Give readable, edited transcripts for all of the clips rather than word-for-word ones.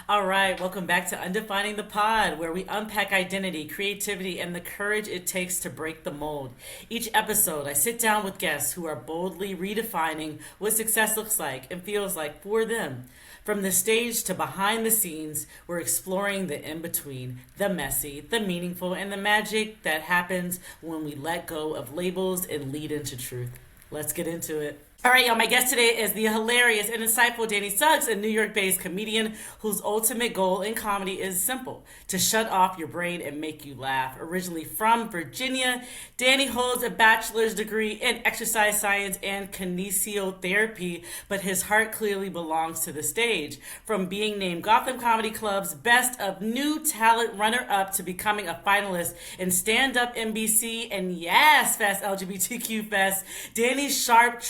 All right, welcome back to Undefining the Pod, where we unpack identity, creativity, and the courage it takes to break the mold. Each episode, I sit down with guests who are boldly redefining what success looks like and feels like for them. From the stage to behind the scenes, we're exploring the in between, the messy, the meaningful, and the magic that happens when we let go of labels and lead into truth. Let's get into it. All right, y'all, my guest today is the hilarious and insightful Danny Suggs, a New York-based comedian whose ultimate goal in comedy is simple: to shut off your brain and make you laugh. Originally from Virginia, Danny holds a bachelor's degree in exercise science and kinesiotherapy, but his heart clearly belongs to the stage. From being named Gotham Comedy Club's Best of New Talent runner-up to becoming a finalist in Stand Up NBC and Yes Fest LGBTQ Fest, Danny's sharp,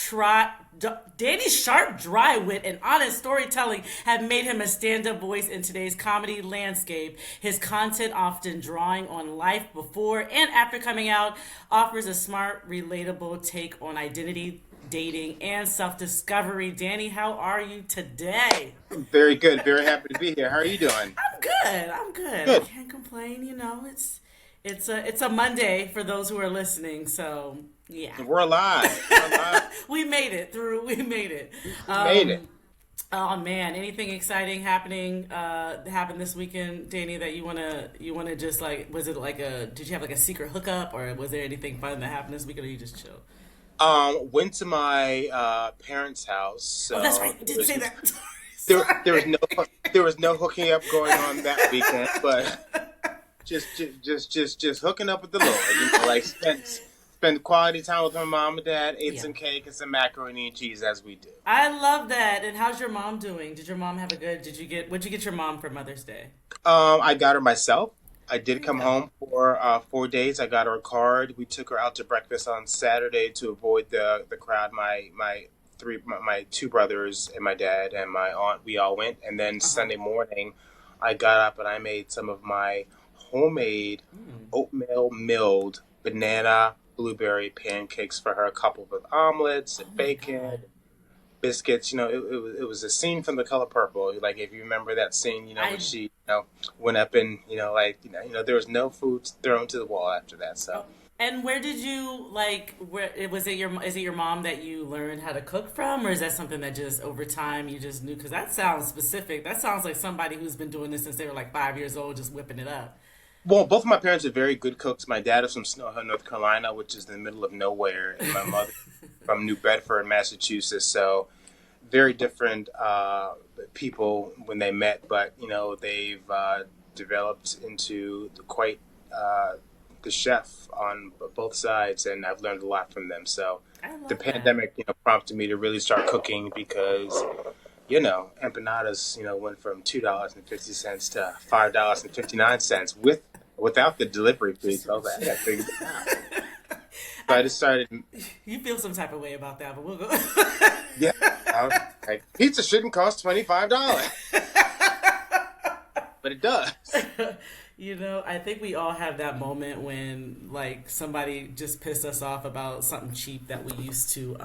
dry wit, and honest storytelling have made him a stand-up voice in today's comedy landscape. His content, often drawing on life before and after coming out, offers a smart, relatable take on identity, dating, and self-discovery. Danny, how are you today? Very good. Very happy to be here. How are you doing? I'm good. I can't complain. You know, it's a Monday for those who are listening, so yeah. We're alive. We made it through. We made it. Made it. Oh man, anything exciting happened this weekend, Danny, that you wanna just like, was it like did you have like a secret hookup, or was there anything fun that happened this weekend, or you just chill? Went to my parents' house. So that's right. You did say that. there was no hooking up going on that weekend, but just hooking up with the Lord. You know, like spend quality time with my mom and dad, ate some cake and some macaroni and cheese as we do. I love that. And how's your mom doing? Did your mom have what'd you get your mom for Mother's Day? I got her myself. I did come home for 4 days. I got her a card. We took her out to breakfast on Saturday to avoid the crowd. My two brothers and my dad and my aunt, we all went. And then Sunday morning, I got up and I made some of my homemade oatmeal milled banana blueberry pancakes for her, coupled with omelets and bacon, biscuits. You know, it was a scene from The Color Purple. Like, if you remember that scene, you know, when she, went up and, there was no food thrown to the wall after that. So. And where did you is it your mom that you learned how to cook from, or is that something that just over time you just knew? Because that sounds specific. That sounds like somebody who's been doing this since they were like 5 years old, just whipping it up. Well, both of my parents are very good cooks. My dad is from Snow Hill, North Carolina, which is in the middle of nowhere, and my mother from New Bedford, Massachusetts. So very different people when they met, but they've developed into quite the chef on both sides, and I've learned a lot from them. So the pandemic, prompted me to really start cooking because empanadas, went from $2.50 to $5.59 without the delivery fee. So I got figured it out. So I decided. You feel some type of way about that, but we'll go. Yeah, pizza shouldn't cost $25, but it does. I think we all have that moment when like somebody just pissed us off about something cheap that we used to.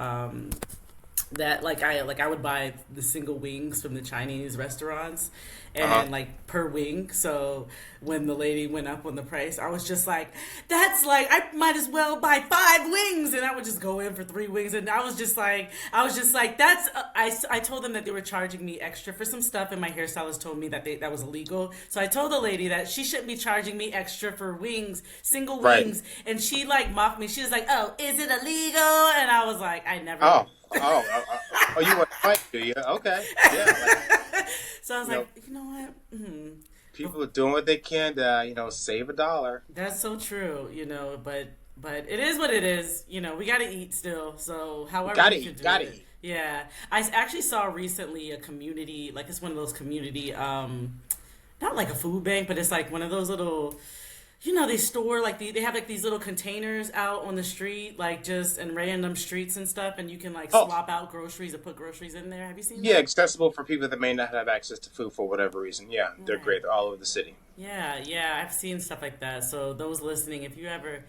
That I would buy the single wings from the Chinese restaurants, and like per wing. So when the lady went up on the price, I was just like, that's like, I might as well buy 5 wings, and I would just go in for 3 wings. And I was just like that's I told them that they were charging me extra for some stuff, and my hairstylist told me that that was illegal. So I told the lady that she shouldn't be charging me extra for wings, single wings, and she like mocked me. She was like, "Oh, is it illegal?" And I was like, I never. You want to fight, do you? Okay. Yeah. So I was like, you know what? People are doing what they can to, save $1. That's so true, but it is what it is. We got to eat still. So however we can do it. Eat. Yeah. I actually saw recently a community, like it's one of those community, not like a food bank, but it's like one of those little, they store they have like these little containers out on the street, like just in random streets and stuff, and you can like swap out groceries or put groceries in there. Have you seen that? Yeah, accessible for people that may not have access to food for whatever reason. Yeah, they're great. They're all over the city. Yeah, I've seen stuff like that. So those listening, if you're ever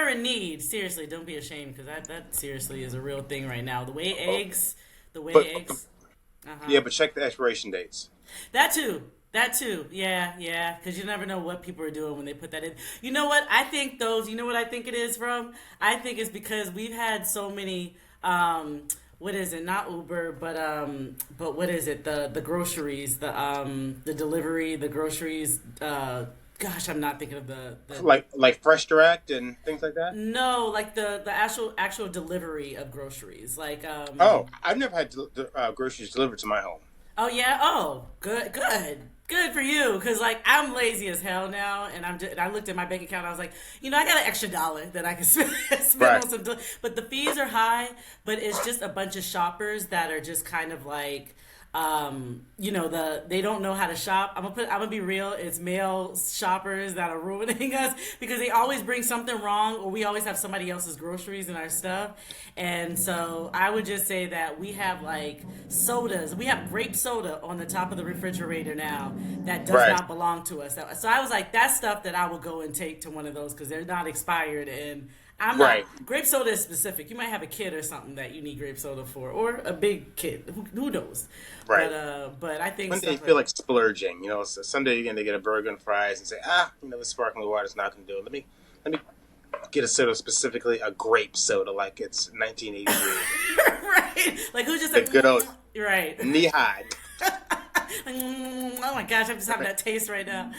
in need, seriously, don't be ashamed, because that seriously is a real thing right now. The way eggs. Yeah, but check the expiration dates. That too. That too, yeah, yeah, because you never know what people are doing when they put that in. You know what? I think those. You know what I think it is from? I think it's because we've had so many. What is it? Not Uber, but what is it? The groceries, the delivery, the groceries. Gosh, I'm not thinking of the. Like Fresh Direct and things like that. No, like the actual delivery of groceries, like Oh, I've never had groceries delivered to my home. Oh yeah. Oh, good for you. Because like I'm lazy as hell now, and and I looked at my bank account. I was like, I got an extra dollar that I can spend Right. on some. But the fees are high. But it's just a bunch of shoppers that are just kind of like, they don't know how to shop. I'm gonna be real. It's male shoppers that are ruining us because they always bring something wrong, or we always have somebody else's groceries in our stuff. And so I would just say that we have like sodas. We have grape soda on the top of the refrigerator now that does Right. not belong to us. So I was like, that's stuff that I will go and take to one of those because they're not expired. And I'm not. Right. Grape soda is specific. You might have a kid or something that you need grape soda for, or a big kid. Who knows? Right. But I think One day you stuff feel like splurging. So someday you're gonna get a burger and fries and say, the sparkling water is not gonna do it. Let me get a soda, specifically a grape soda, like it's 1983. right? Like who's just The like good old right? knee high. Oh my gosh, I'm just having that taste right now.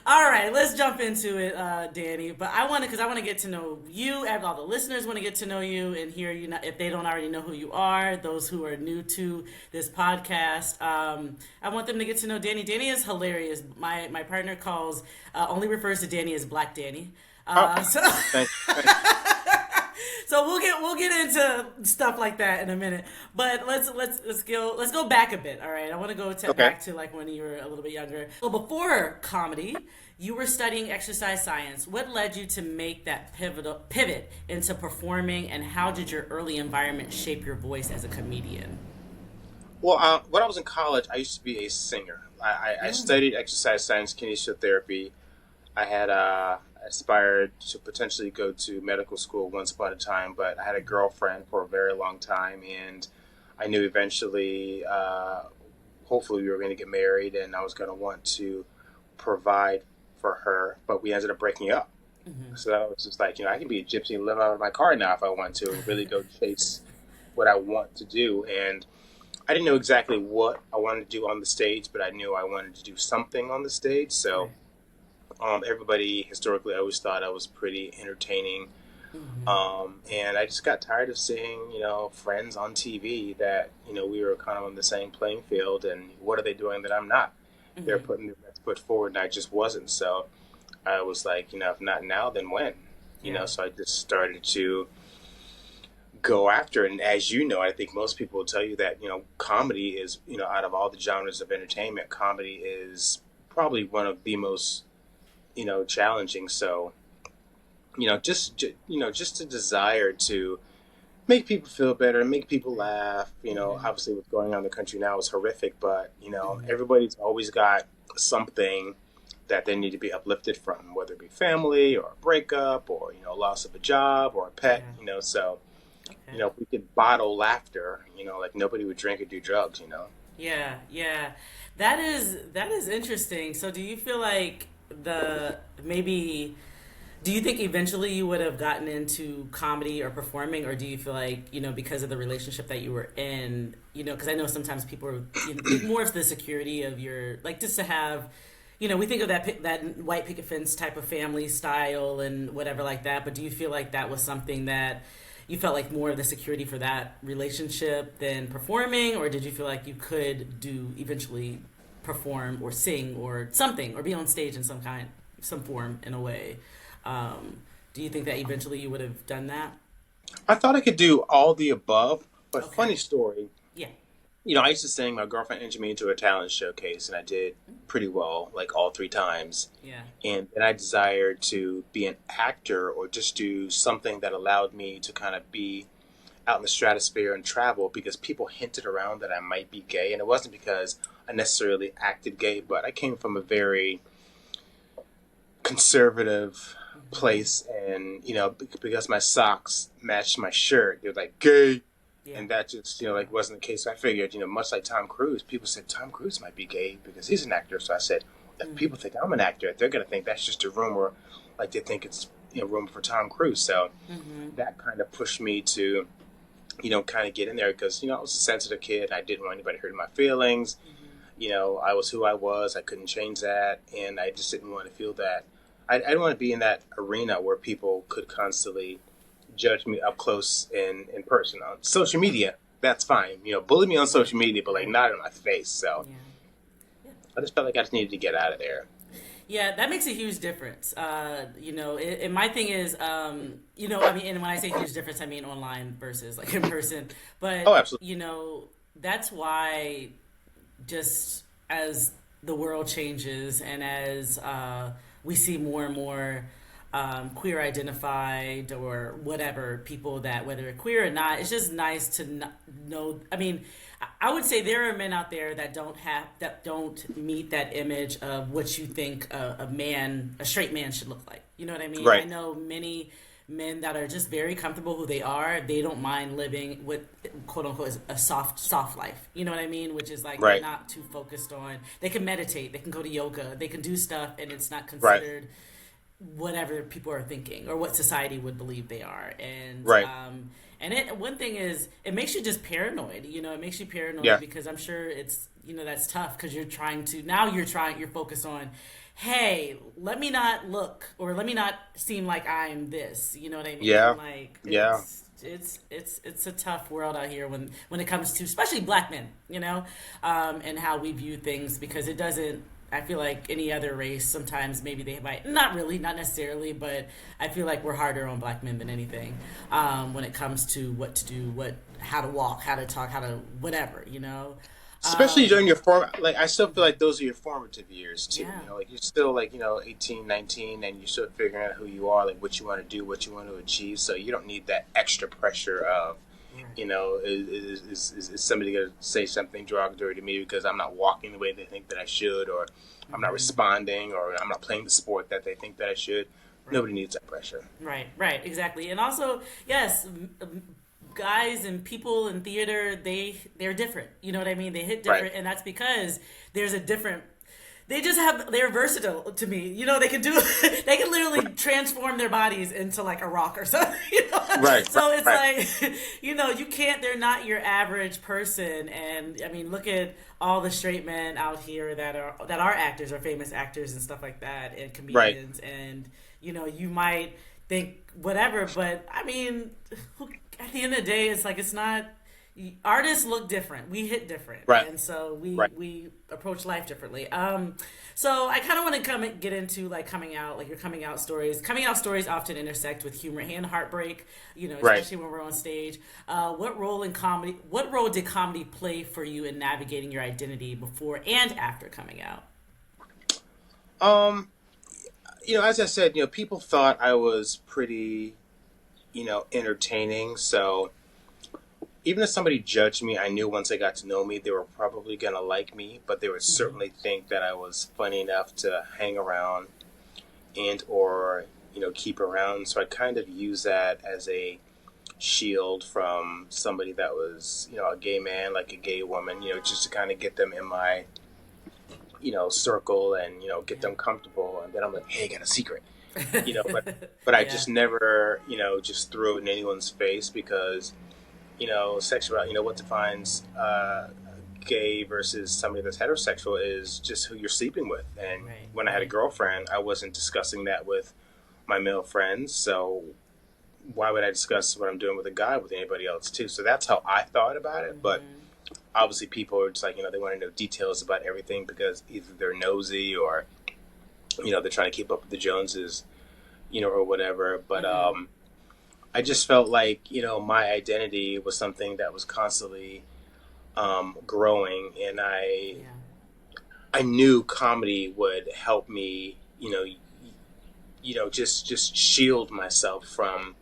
All right, let's jump into it, Danny. But because I want to get to know you, and all the listeners want to get to know you and hear you. If they don't already know who you are, those who are new to this podcast, I want them to get to know Danny. Danny is hilarious. My partner only refers to Danny as Black Danny. Oh, So. thanks. So we'll get into stuff like that in a minute, but let's go back a bit. All right, I want to Okay. back to like when you were a little bit younger. So before comedy, you were studying exercise science. What led you to make that pivot into performing, and how did your early environment shape your voice as a comedian? Well, when I was in college, I used to be a singer. I studied exercise science, kinesiotherapy. I had aspired to potentially go to medical school once upon a time, but I had a girlfriend for a very long time, and I knew eventually, hopefully, we were going to get married, and I was going to want to provide for her, but we ended up breaking up. So I was just like, I can be a gypsy and live out of my car now if I want to, and really go chase what I want to do. And I didn't know exactly what I wanted to do on the stage, but I knew I wanted to do something on the stage. So everybody historically always thought I was pretty entertaining. And I just got tired of seeing, friends on TV that, we were kind of on the same playing field, and what are they doing that I'm not? They're putting their best foot forward, and I just wasn't. So I was like, if not now, then when? So I just started to go after it. And as you know, I think most people will tell you that, comedy is, out of all the genres of entertainment, comedy is probably one of the most, challenging. So, just a desire to make people feel better, make people laugh. Obviously what's going on in the country now is horrific, but, everybody's always got something that they need to be uplifted from, whether it be family or a breakup or, loss of a job or a pet, so, if we could bottle laughter, like nobody would drink or do drugs. Yeah, yeah. That is interesting. So do you feel like maybe do you think eventually you would have gotten into comedy or performing, or do you feel like, because of the relationship that you were in, because I know sometimes people are more of the security of your, like, just to have, we think of that white picket fence type of family style and whatever like that, but do you feel like that was something that you felt like more of the security for that relationship than performing, or did you feel like you could eventually perform or sing or something or be on stage in some form in a way? Do you think that eventually you would have done that? I thought I could do all the above, but Okay. funny story, Yeah. I used to sing. My girlfriend entered me into a talent showcase, and I did pretty well, like all three times. Yeah. And then I desired to be an actor or just do something that allowed me to kind of be out in the stratosphere and travel, because people hinted around that I might be gay. And it wasn't because I necessarily acted gay, but I came from a very conservative place. And, because my socks matched my shirt, they're like, gay. Yeah. And that just, like wasn't the case. I figured, much like Tom Cruise, people said Tom Cruise might be gay because he's an actor. So I said, if people think I'm an actor, they're going to think that's just a rumor, like they think it's, room for Tom Cruise. So that kind of pushed me to, kind of get in there because, I was a sensitive kid. I didn't want anybody hurting my feelings. I was who I was. I couldn't change that. And I just didn't want to feel that. I didn't want to be in that arena where people could constantly judge me up close and in person. On social media, that's fine. Bully me on social media, but like not in my face. So I just felt like I just needed to get out of there. Yeah, that makes a huge difference. And my thing is, and when I say huge difference, I mean online versus like in person. But, oh, absolutely. That's why just as the world changes and as we see more and more queer identified or whatever people that whether they're queer or not, it's just nice to know. I mean, I would say there are men out there that don't meet that image of what you think a straight man should look like. You know what I mean? Right. I know many men that are just very comfortable who they are. They don't mind living with quote unquote a soft life. You know what I mean? Which is like right. They're not too focused on. They can meditate. They can go to yoga. They can do stuff, and it's not considered. Right. Whatever people are thinking or what society would believe they are. And right. One thing is it makes you just paranoid. It makes you paranoid because I'm sure it's that's tough because you're focused on, hey, let me not look or let me not seem like I'm this. You know what I mean? Yeah. Like it's a tough world out here when it comes to especially black men, and how we view things because it doesn't. I feel like any other race, sometimes maybe they might, not necessarily, but I feel like we're harder on black men than anything when it comes to what to do, how to walk, how to talk, how to whatever, Especially during your I still feel like those are your formative years too. Yeah. Like you're still 18, 19, and you're still figuring out who you are, like what you want to do, what you want to achieve. So you don't need that extra pressure of, is somebody going to say something derogatory to me because I'm not walking the way they think that I should, or I'm not responding, or I'm not playing the sport that they think that I should. Right. Nobody needs that pressure. Right, exactly. And also, yes, guys and people in theater, they're different. You know what I mean? They hit different, and that's because there's a different. They're versatile to me. They can literally transform their bodies into like a rock or something. Right. So it's like, you can't, they're not your average person. And I mean, look at all the straight men out here that are actors or famous actors and stuff like that and comedians. Right. And, you might think whatever, but I mean, at the end of the day, it's like, it's not, artists look different. We hit different, right? And so we approach life differently. So I kind of want to get into like coming out, like your coming out stories. Coming out stories often intersect with humor and heartbreak. Especially when we're on stage. What role did comedy play for you in navigating your identity before and after coming out? As I said, people thought I was pretty, entertaining. So even if somebody judged me, I knew once they got to know me, they were probably going to like me, but they would certainly think that I was funny enough to hang around and or, keep around. So I kind of use that as a shield from somebody that was, a gay man, like a gay woman, just to kind of get them in my, circle and, get them comfortable. And then I'm like, hey, I got a secret, but I just never, just threw it in anyone's face because sexuality, what defines gay versus somebody that's heterosexual is just who you're sleeping with. And when I had a girlfriend, I wasn't discussing that with my male friends. So why would I discuss what I'm doing with a guy with anybody else too? So that's how I thought about it. But obviously people are just like, they want to know details about everything because either they're nosy or, they're trying to keep up with the Joneses, or whatever. But, I just felt like, my identity was something that was constantly growing, and I knew comedy would help me, just shield myself from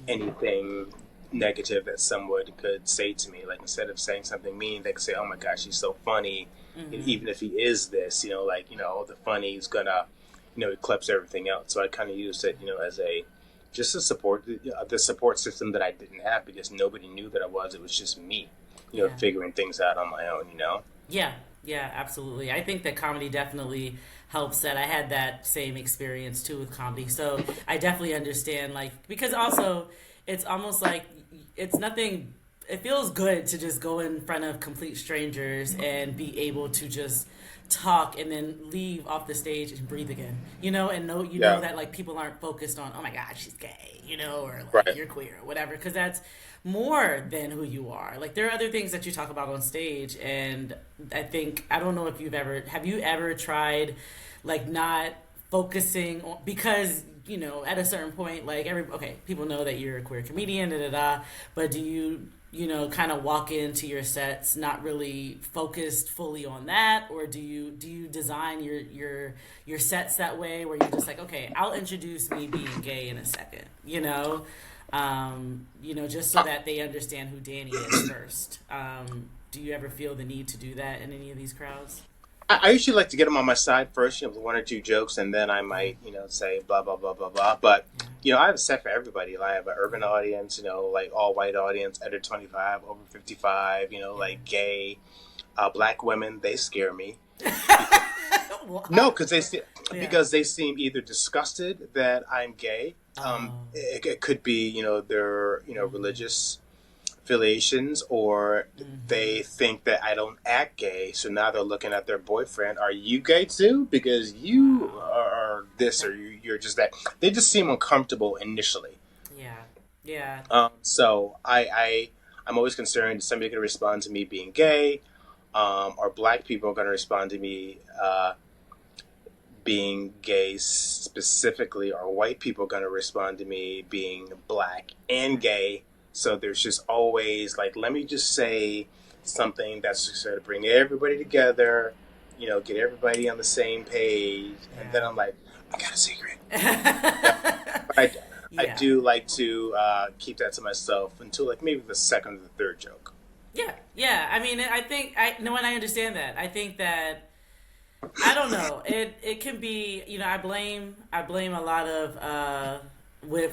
anything negative that someone could say to me. Like instead of saying something mean, they could say, "Oh my gosh, he's so funny," and even if he is this, the funny is gonna, eclipse everything else. So I kind of used it, as a just the support system that I didn't have because nobody knew that I was. It was just me, Yeah. figuring things out on my own. Yeah, yeah, absolutely. I think that comedy definitely helps that. I had that same experience too with comedy. So I definitely understand, like, because also it's almost like it's nothing, it feels good to just go in front of complete strangers and be able to just talk and then leave off the stage and breathe again, and know Yeah. that like people aren't focused on, oh my God, she's gay, or like Right. you're queer or whatever, because that's more than who you are. Like there are other things that you talk about on stage, and I don't know if have you ever tried like not focusing on, because at a certain point, like people know that you're a queer comedian, da da da, but do you kind of walk into your sets not really focused fully on that, or do you design your sets that way where you're just like, okay, I'll introduce me being gay in a second, just so that they understand who Danny is first. Do you ever feel the need to do that in any of these crowds? I usually like to get them on my side first, with one or two jokes, and then I might, say blah blah blah blah blah. But I have a set for everybody. Like, I have an urban audience, like all white audience, under 25, over 55, like gay, black women. They scare me. No, because they seem either disgusted that I'm gay. It could be their religious affiliations, or they think that I don't act gay, so now they're looking at their boyfriend. Are you gay too? Because you are this, or you're just that. They just seem uncomfortable initially. Yeah, yeah. So I'm always concerned, is somebody going to respond to me being gay, or black people are going to respond to me being gay specifically, or white people are going to respond to me being black and gay. So there's just always like, let me just say something that's just sort of bring everybody together, get everybody on the same page. Yeah. And then I'm like, I got a secret. I do like to keep that to myself until like maybe the second or the third joke. Yeah, yeah. I mean, I think and I understand that. I think that I don't know. It can be, I blame a lot of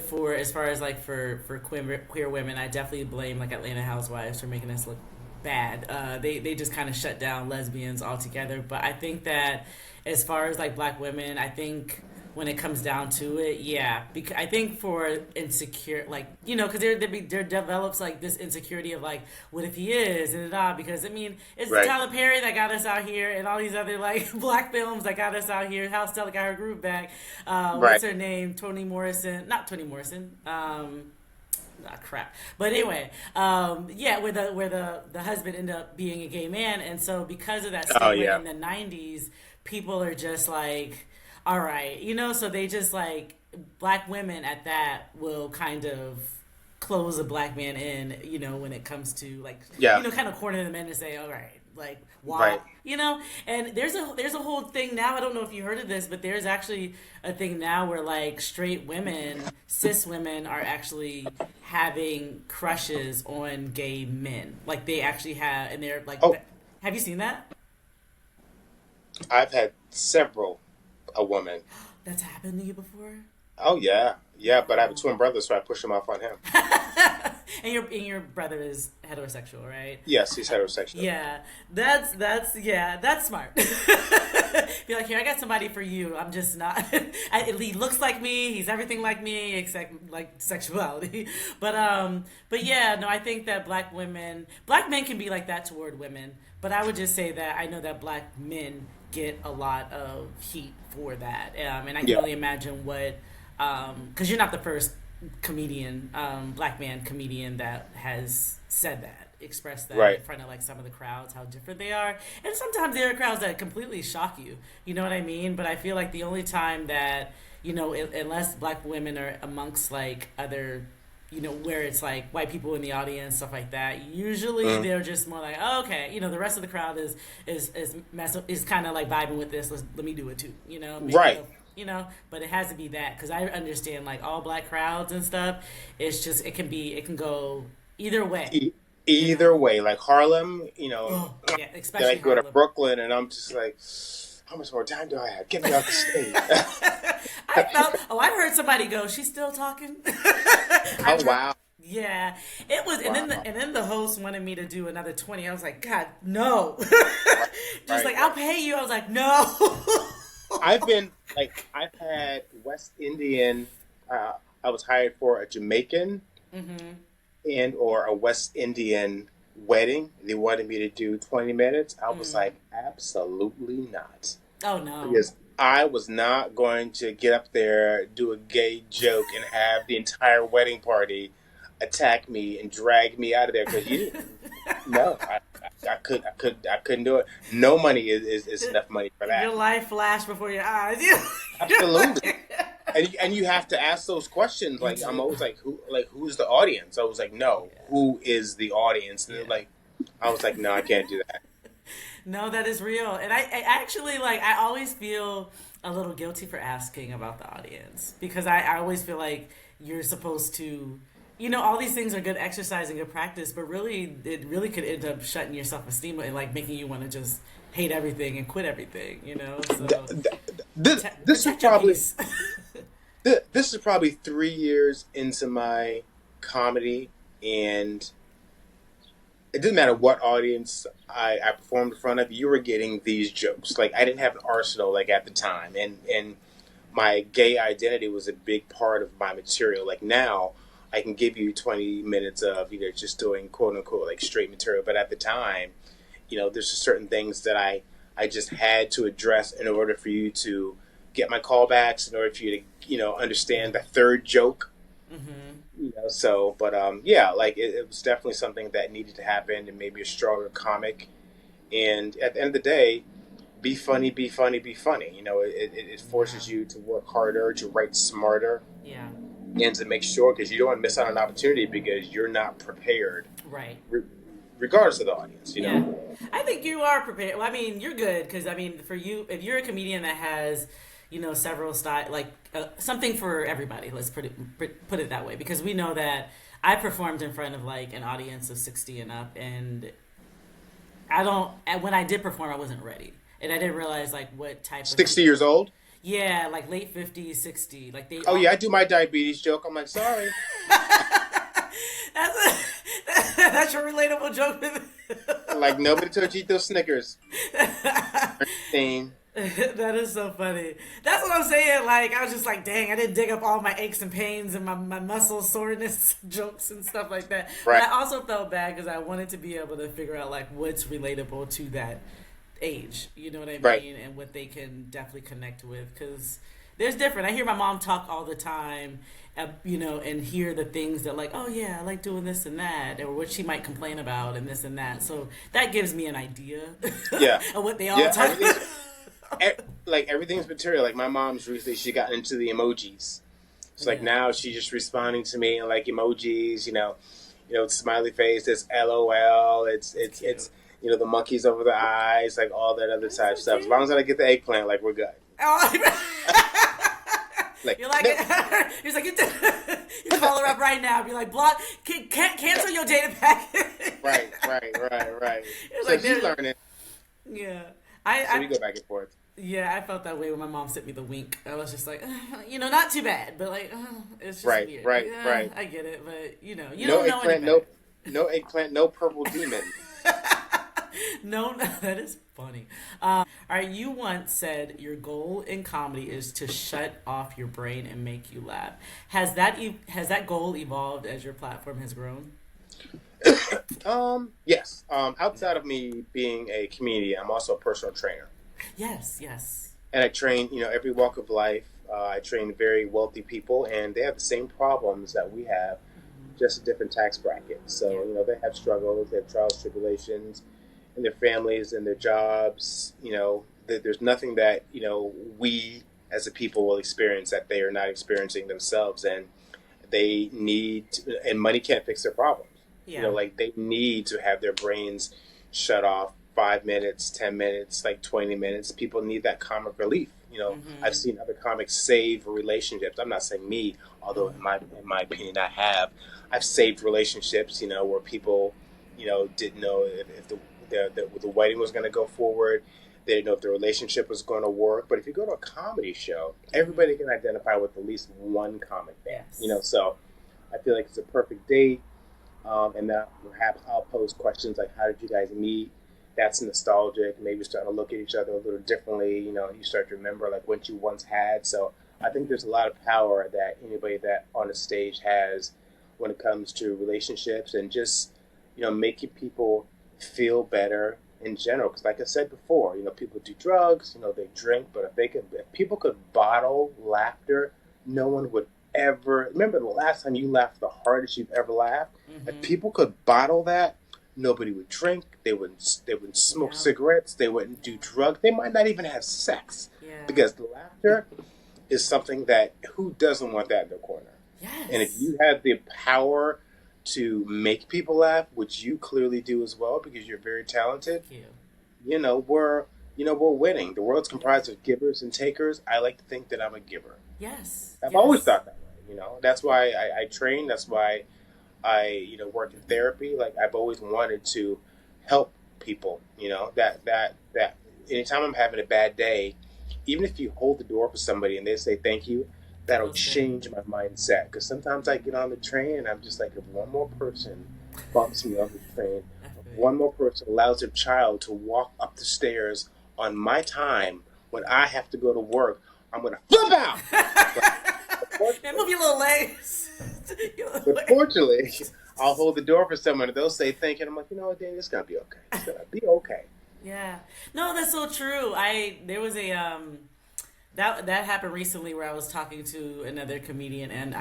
for as far as like for queer women. I definitely blame like Atlanta Housewives for making us look bad. They just kind of shut down lesbians altogether. But I think that as far as like black women, I think when it comes down to it, yeah, because I think for insecure, like, because there develops like this insecurity of like, what if he is, and because I mean, it's right. Tyler Perry that got us out here, and all these other like black films that got us out here. How Stella got her groove back. Right. What's her name? Not Toni Morrison. Crap. But anyway, where the husband ended up being a gay man, and so because of that stigma in the '90s, people are just like, all right, so they just like, black women at that will kind of close a black man in, when it comes to like, kind of corner them in and say, all right, like, why, right. And there's a whole thing now. I don't know if you heard of this, but there's actually a thing now where like straight women, cis women are actually having crushes on gay men. Like they actually have, and they're like, have you seen that? I've had several. A woman. That's happened to you before? Oh yeah, but I have a twin brother, so I push him off on him. and your brother is heterosexual, right? Yes, he's heterosexual. Yeah, that's smart. Be like, here, I got somebody for you. I'm just not. He looks like me. He's everything like me, except like sexuality. But yeah, no, I think that black men can be like that toward women. But I would just say that I know that black men get a lot of heat for that, and I can only imagine what, because you're not the first comedian, black man comedian that has said that, expressed that in front of like some of the crowds, how different they are, and sometimes there are crowds that completely shock you. You know what I mean? But I feel like the only time that unless black women are amongst like other, where it's like white people in the audience, stuff like that. Usually they're just more like, oh, okay, the rest of the crowd is kind of like vibing with this. Let me do it too, right. But it has to be that, because I understand like all black crowds and stuff. It's just it can go either way. Either way, like Harlem, especially I go to Brooklyn and I'm just like, how much more time do I have? Get me off the stage. I heard somebody go, she's still talking. Oh, wow. Yeah, it was, and Wow. then the host wanted me to do another 20. I was like, God, no. Right, Just right, like, I'll right. pay you. I was like, no. I've had West Indian, I was hired for a Jamaican and or a West Indian wedding. They wanted me to do 20 minutes. I was like, absolutely not. Oh no. Because I was not going to get up there, do a gay joke, and have the entire wedding party attack me and drag me out of there because you didn't. No, I couldn't do it. No money is enough money for that. Your life flashed before your eyes. Absolutely. And you have to ask those questions. Like I'm always like, who's the audience? I was like, no, who is the audience? And I was like, no, I can't do that. No, that is real. And I actually, like, I always feel a little guilty for asking about the audience because I always feel like you're supposed to, all these things are good exercise and good practice, but really, it really could end up shutting your self-esteem and, like, making you want to just hate everything and quit everything, So, This is probably this is probably 3 years into my comedy, and it didn't matter what audience I performed in front of. You were getting these jokes. Like I didn't have an arsenal like at the time, and my gay identity was a big part of my material. Like now, I can give you 20 minutes of just doing quote unquote like straight material, but at the time, there's just certain things that I just had to address in order for you to get my callbacks, in order for you to understand the third joke. Like it was definitely something that needed to happen, and maybe a stronger comic. And at the end of the day, be funny, be funny, be funny. It forces you to work harder, to write smarter, yeah, and to make sure because you don't want to miss out on an opportunity because you're not prepared, right. Regardless of the audience. Yeah, I think you are prepared. Well, I mean, you're good because for you, if you're a comedian that has several style, like something for everybody. Let's put it that way, because we know that I performed in front of like an audience of 60 and up, and when I did perform, I wasn't ready, and I didn't realize like what type of 60 years old. Yeah, like late 50s, 60. Like they. Oh yeah, I do my diabetes joke. I'm like, sorry. That's your relatable joke. Like nobody told you to eat those Snickers. That is so funny. That's what I'm saying. Like, I was just like, dang, I didn't dig up all my aches and pains and my muscle soreness jokes and stuff like that. Right. But I also felt bad because I wanted to be able to figure out, like, what's relatable to that age. You know what I mean? Right. And what they can definitely connect with. Because there's different. I hear my mom talk all the time, and hear the things that, like, oh, yeah, I like doing this and that, or what she might complain about and this and that. So that gives me an idea of what they all talk about. Like everything's material. Like my mom's recently, she got into the emojis. It's like now she's just responding to me and like emojis. Smiley face. It's LOL. It's the monkeys over the eyes, like all that other type stuff. As long as I get the eggplant, like we're good. Like, you're like, he's like, you call her up right now. Be like, block, cancel your data packet. Right. So like, she's learning. Yeah. So we go back and forth. Yeah, I felt that way when my mom sent me the wink. I was just like, not too bad, but like, it's just weird. Right. I get it, but you don't know any better. No eggplant, no purple demon. No, that is funny. All right, you once said your goal in comedy is to shut off your brain and make you laugh. Has that goal evolved as your platform has grown? Yes. Outside of me being a comedian, I'm also a personal trainer. Yes. And I train, every walk of life. I train very wealthy people, and they have the same problems that we have, just a different tax bracket. So, they have struggles, they have trials, tribulations in their families and their jobs. There's nothing that, we as a people will experience that they are not experiencing themselves, and they need to, and money can't fix their problems. Yeah. Like they need to have their brains shut off 5 minutes, 10 minutes, like 20 minutes. People need that comic relief. I've seen other comics save relationships. I'm not saying me, although in my opinion I have. I've saved relationships, where people, didn't know if the wedding was going to go forward. They didn't know if the relationship was going to work. But if you go to a comedy show, everybody can identify with at least one comic there. Yes. So I feel like it's a perfect date. And that perhaps I'll pose questions like, how did you guys meet? That's nostalgic. Maybe starting to look at each other a little differently. You start to remember like what you once had. So I think there's a lot of power that anybody that on a stage has when it comes to relationships and just, making people feel better in general. Because like I said before, people do drugs, they drink, but if people could bottle laughter, no one would ever remember the last time you laughed the hardest you've ever laughed. If people could bottle that, nobody would drink. They wouldn't smoke cigarettes. They wouldn't do drugs. They might not even have sex because the laughter is something that who doesn't want that in their corner? Yes. And if you have the power to make people laugh, which you clearly do as well because you're very talented, Thank you. we're winning. The world's comprised of givers and takers. I like to think that I'm a giver. Yes. I've always thought that way. That's why I train. That's why I work in therapy. Like I've always wanted to help people. That anytime I'm having a bad day, even if you hold the door for somebody and they say thank you, that'll change my mindset. Because sometimes I get on the train and I'm just like, if one more person bumps me on the train, if one more person allows their child to walk up the stairs on my time when I have to go to work, I'm going to flip out. And move your little legs. But fortunately, I'll hold the door for someone and they'll say thank you. And I'm like, Danny, it's going to be okay. It's going to be okay. Yeah. No, that's so true. There was a that happened recently where I was talking to another comedian and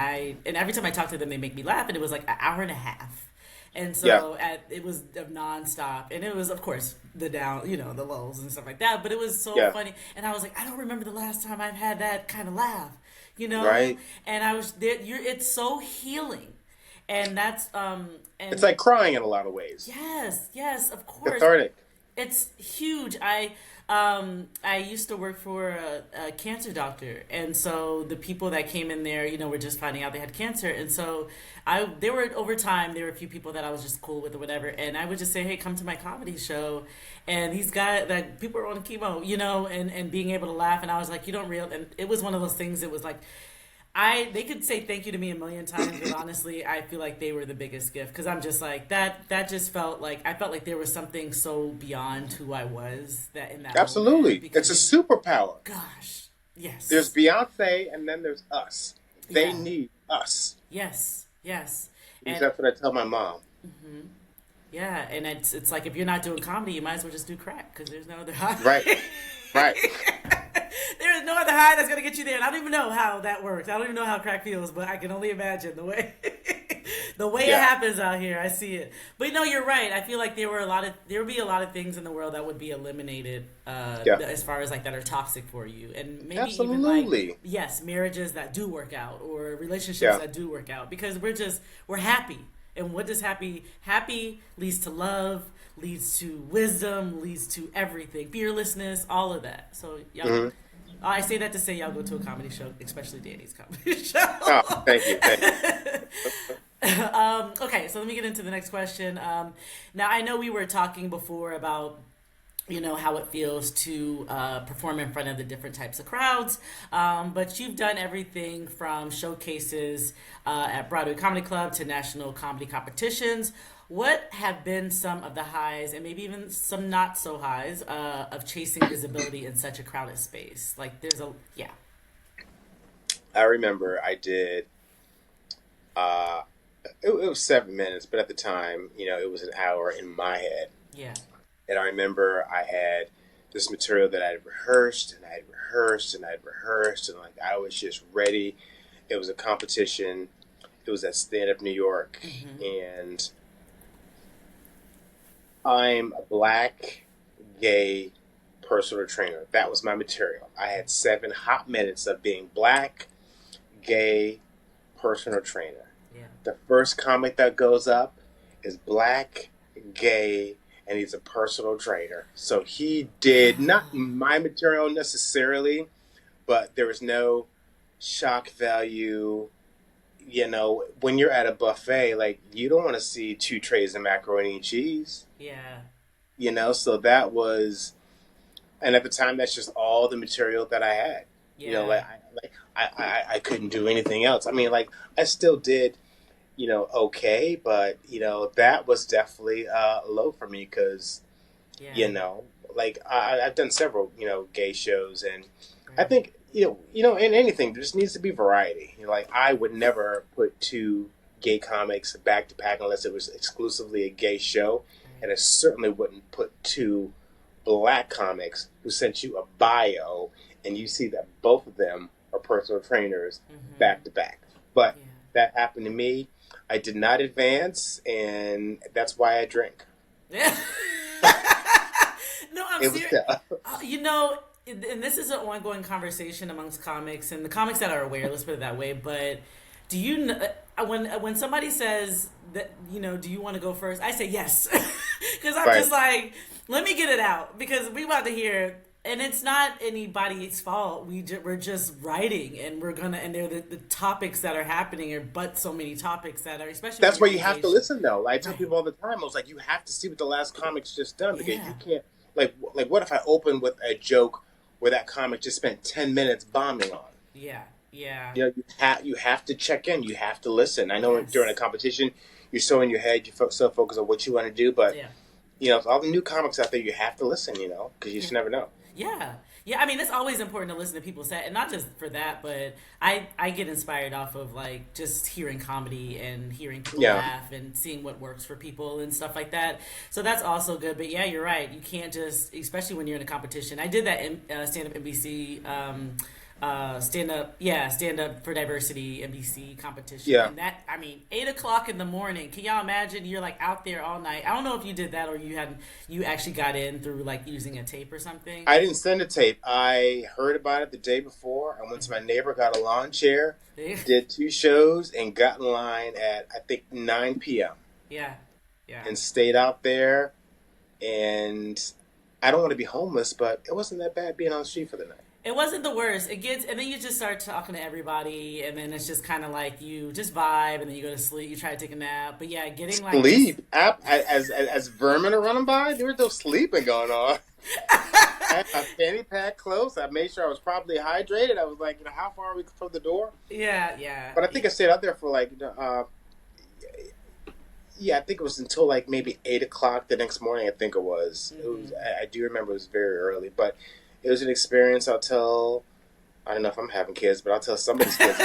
every time I talk to them they make me laugh and it was like an hour and a half. And so it was nonstop and it was of course the down, the lows and stuff like that, but it was so funny and I was like, I don't remember the last time I've had that kind of laugh, Right. And I was there, it's so healing. And that's and it's like crying in a lot of ways. Yes, of course. Cathartic. It's huge. I used to work for a cancer doctor, and so the people that came in there, were just finding out they had cancer, and so there were over time there were a few people that I was just cool with or whatever, and I would just say, hey, come to my comedy show, and these guys that people are on chemo, and being able to laugh, and I was like, you don't real, and it was one of those things. It was like. They could say thank you to me a million times, but honestly, I feel like they were the biggest gift because I'm just like that. That just felt like I felt like there was something so beyond who I was that in that. Absolutely, it's a superpower. Gosh, yes. There's Beyonce, and then there's us. They need us. Yes. That's what I tell my mom. Mm-hmm. Yeah, and it's like if you're not doing comedy, you might as well just do crack because there's no other high. Right. There is no other high that's gonna get you there, and I don't even know how that works. I don't even know how crack feels, but I can only imagine the way it happens out here. I see it, but you're right. I feel like there would be a lot of things in the world that would be eliminated as far as like that are toxic for you, and maybe even like marriages that do work out or relationships that do work out because we're happy. And what does happy leads to love, leads to wisdom, leads to everything, fearlessness, all of that. So y'all, I say that to say y'all go to a comedy show, especially Danny's comedy show. Oh, thank you. Okay, so let me get into the next question. Now I know we were talking before about how it feels to perform in front of the different types of crowds. But you've done everything from showcases at Broadway Comedy Club to national comedy competitions. What have been some of the highs and maybe even some not so highs of chasing visibility in such a crowded space? Like I remember I did, it was 7 minutes, but at the time, it was an hour in my head. Yeah. And I remember I had this material that I had rehearsed and I had rehearsed and I had rehearsed and like I was just ready. It was a competition. It was at Stand Up New York. And I'm a black, gay personal trainer. That was my material. I had 7 hot minutes of being black, gay, personal trainer. Yeah. The first comic that goes up is black, gay, and he's a personal trainer. So he did not my material necessarily, but there was no shock value. When you're at a buffet, like you don't want to see 2 trays of macaroni and cheese. Yeah. So that was And at the time, that's just all the material that I had. You know, Yeah. I couldn't do anything else. I mean, like I still did, okay, but that was definitely low for me because you Yeah. know, like I've done several gay shows, and I Right. think in anything there just needs to be variety. Like I would never put two gay comics back to back unless it was exclusively a gay show, Right. and I certainly wouldn't put two black comics who sent you a bio and you see that both of them are personal trainers Mm-hmm. back to back. But Yeah. that happened to me. I did not advance, and that's why I drink. Yeah. No, I'm It was serious. And this is an ongoing conversation amongst comics and the comics that are aware. Let's put it that way. But do you when somebody says that do you want to go first? I say yes because I'm right. just like, let me get it out because we about to hear. And it's not anybody's fault. We're just writing, and they're the topics that are happening are but so many topics that are, especially when That's you're why you have to engaged. listen, though. I tell Right. people all the time, I was like, you have to see what the last comic's just done because you Yeah. can't. Like, what if I open with a joke where that comic just spent 10 minutes bombing on? Yeah. Yeah. You have to check in. You have to listen. I know during a Yes. competition, you're so in your head, you're so focused on what you want to do, but Yeah. all the new comics out there, you have to listen. Because you Yeah. just never know. Yeah. Yeah, I mean it's always important to listen to people say, and not just for that, but I get inspired off of like just hearing comedy and hearing people Yeah, laugh and seeing what works for people and stuff like that. So that's also good. But yeah, you're right. You can't just, especially when you're in a competition. I did that in stand up NBC. Stand up for diversity NBC competition, yeah. and that, I mean, 8 o'clock in the morning. Can y'all imagine? You're like out there all night. I don't know if you did that or you actually got in through like using a tape or something. I didn't send a tape. I heard about it the day before. I went to my neighbor, got a lawn chair, did two shows, and got in line at I think 9 p.m. Yeah, yeah. and stayed out there. And I don't want to be homeless, but it wasn't that bad being on the street for the night. It wasn't the worst. It gets, and then you just start talking to everybody, and then it's just kind of like you just vibe, and then you go to sleep. You try to take a nap, but yeah, getting like just Sleep. As vermin are running by, there was no sleeping going on. I had my fanny pack close. I made sure I was properly hydrated. I was like, how far are we from the door? yeah, yeah, But I think I stayed out there for like, yeah, I think it was until like maybe 8 o'clock the next morning. I think it was. It was. hmm I do remember it was very early, but it was an experience. I'll tell. I don't know if I'm having kids, but I'll tell somebody's kids.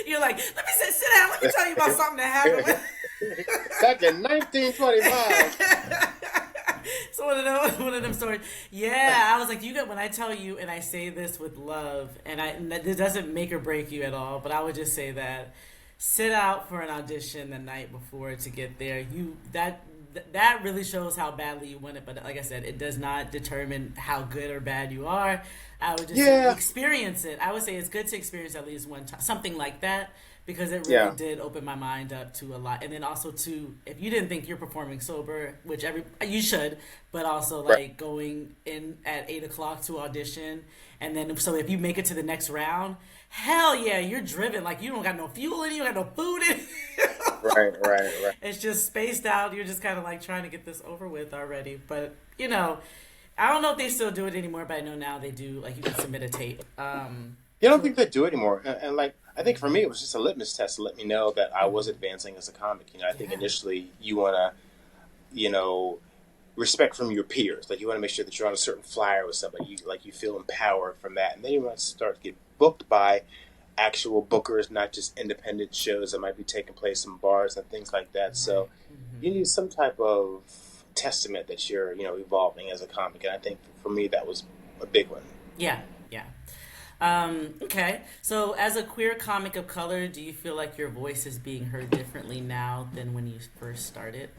You're like, let me sit down. Let me tell you about something that happened. Back in 1925. So one of them stories. Yeah, I was like, you get when I tell you, and I say this with love, and this doesn't make or break you at all, but I would just say that sit out for an audition the night before to get there. That really shows how badly you want it, but like I said, it does not determine how good or bad you are. I would just say Yeah, experience it. I would say it's good to experience at least one time something like that because it really yeah, did open my mind up to a lot. And then also to, if you didn't think you're performing sober, which you should, but also right. like going in at 8 o'clock to audition, and then so if you make it to the next round, hell yeah, you're driven. Like you don't got no fuel in you, got no food in you. Right, right, right. It's just spaced out. You're just kind of like trying to get this over with already. But I don't know if they still do it anymore, but I know now they do. Like you can submit a tape. You don't think they do anymore, and like I think for me it was just a litmus test to let me know that I was advancing as a comic. I think Yeah. initially you want to, you know, respect from your peers. Like you want to make sure that you're on a certain flyer with somebody. You feel empowered from that, and then you want to start to get booked by actual bookers, not just independent shows that might be taking place in bars and things like that. So Right. you need some type of testament that you're evolving as a comic, and I think for me that was a big one. Yeah. Yeah. Okay. So, as a queer comic of color, do you feel like your voice is being heard differently now than when you first started?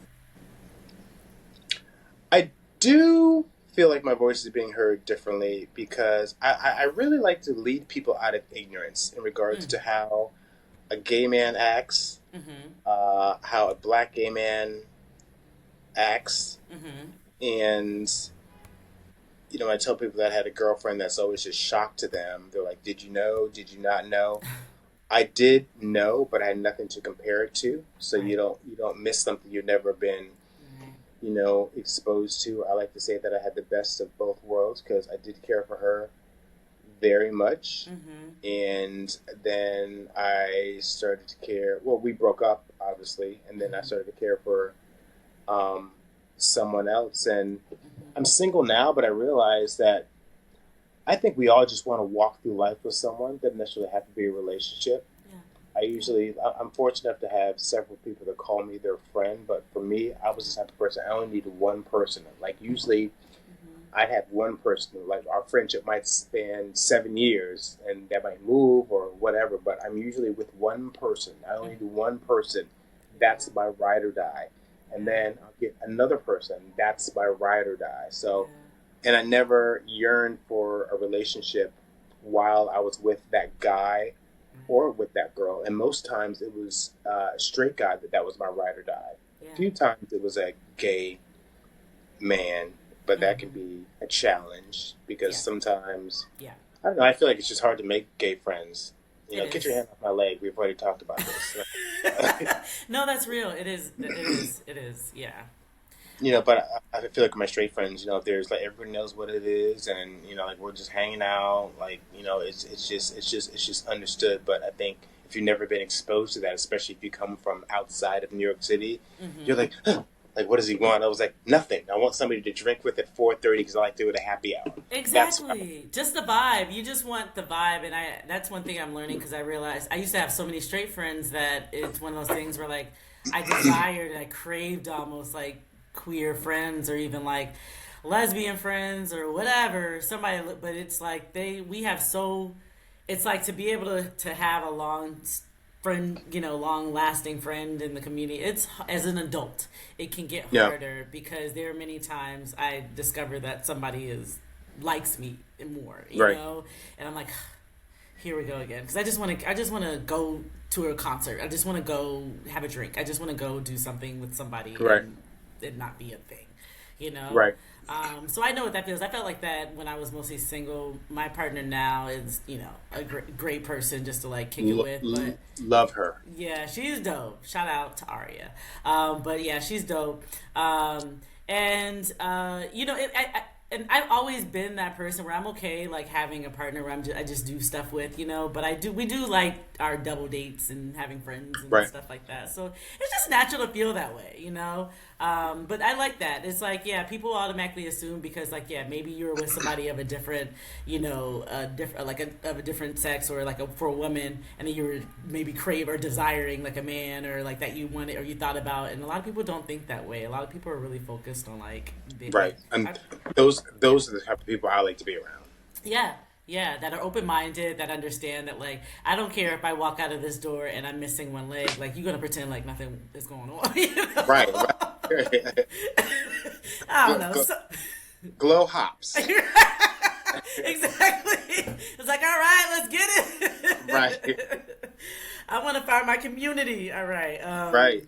I do feel like my voice is being heard differently because I really like to lead people out of ignorance in regards Mm. to how a gay man acts, Mm-hmm. how a black gay man acts, Mm-hmm. and I tell people that I had a girlfriend that's always just shocked to them. They're like, "Did you know? Did you not know?" I did know, but I had nothing to compare it to. So Right. you don't miss something you've never been Right. exposed to. I like to say that I had the best of both worlds because I did care for her very much. Mm-hmm. And then I started to care. Well, we broke up, obviously, and then I Mm-hmm. started to care for um, someone else. And Mm-hmm. I'm single now, but I realized that I think we all just want to walk through life with someone. Doesn't necessarily have to be a relationship. Yeah. Yeah. I'm fortunate enough to have several people that call me their friend, but for me, I was the Yeah. type of person, I only needed one person. Like, usually, Mm-hmm. I have one person. Like, our friendship might span 7 years, and that might move or whatever, but I'm usually with one person. I only do one person. Yeah. That's my ride or die. And Yeah. then I'll get another person. That's my ride or die. So, Yeah. and I never yearned for a relationship while I was with that guy Right. or with that girl. And most times it was a straight guy that was my ride or die. A Yeah. few times it was a gay man, but that can Mm-hmm. be a challenge because Yeah. sometimes, Yeah. I don't know, I feel like it's just hard to make gay friends. It Get your is. hand off my leg. We've already talked about this. No, that's real. It is. It is. It is. Yeah. But I feel like my straight friends, there's like everybody knows what it is, and like we're just hanging out, like it's just understood. But I think if you've never been exposed to that, especially if you come from outside of New York City, you're Mm-hmm. like, huh, like what does he want? I was like, nothing. I want somebody to drink with at 4:30 because I like to do it at a happy hour. That's Exactly. Just the vibe. You just want the vibe, and that's one thing I'm learning because I realized I used to have so many straight friends that it's one of those things where like I desired and I craved almost like queer friends or even like lesbian friends or whatever somebody, but it's like we have so it's like to be able to have a long friend, long lasting friend in the community. It's as an adult, it can get yeah, harder because there are many times I discover that somebody is likes me more, right, and I'm like, here we go again because I just want to go to a concert. I just want to go have a drink. I just want to go do something with somebody right, and it not be a thing, you know. right. So I know what that feels. I felt like that when I was mostly single. My partner now is, a great person just to like kick it with. But Love her. yeah, she's dope. Shout out to Aria. But yeah, she's dope. And and I've always been that person where I'm okay like having a partner where I just do stuff with, But we do like our double dates and having friends and Right. stuff like that. So it's just natural to feel that way, But I like that. It's like, yeah, people automatically assume because like, yeah, maybe you're with somebody of a different, of a different sex or like for a woman, and then you're maybe crave or desiring like a man or like that you wanted or you thought about, and a lot of people don't think that way. A lot of people are really focused on like, Right. And I, yeah, those are the type of people I like to be around. yeah, yeah, that are open minded, that understand that like I don't care if I walk out of this door and I'm missing one leg, like you're gonna pretend like nothing is going on, Right, right. I don't Gl- know. gl- So, glow hops. exactly. It's like, all right, let's get Right. it. I want to find my community. All right. Right.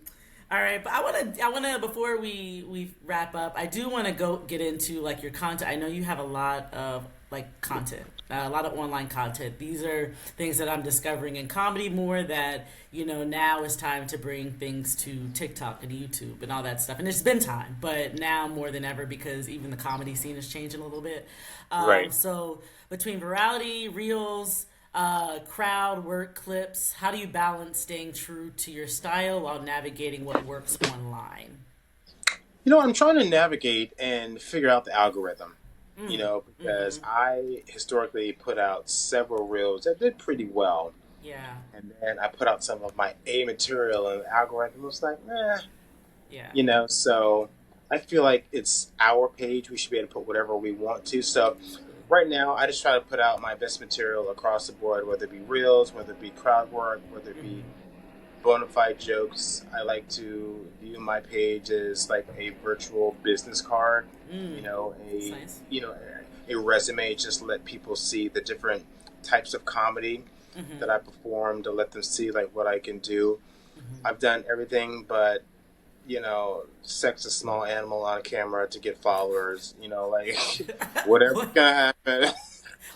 All right, but I wanna before we wrap up, I do want to go get into like your content. I know you have a lot of like content, a lot of online content. These are things that I'm discovering in comedy more that now is time to bring things to TikTok and YouTube and all that stuff. And it's been time, but now more than ever because even the comedy scene is changing a little bit. Right. So between virality, reels, crowd work clips, how do you balance staying true to your style while navigating what works online? I'm trying to navigate and figure out the algorithm, because Mm-hmm. I historically put out several reels that did pretty well. Yeah. And then I put out some of my A material, and the algorithm was like, Yeah. so I feel like it's our page. We should be able to put whatever we want to. So Absolutely. right now, I just try to put out my best material across the board, whether it be reels, whether it be crowd work, whether it be Mm-hmm. bona fide jokes. I like to view my page as like a virtual business card, That's nice. a resume, just let people see the different types of comedy Mm-hmm. that I perform, to let them see like what I can do. Mm-hmm. I've done everything but sex a small animal on camera to get followers. Like whatever's What? gonna happen,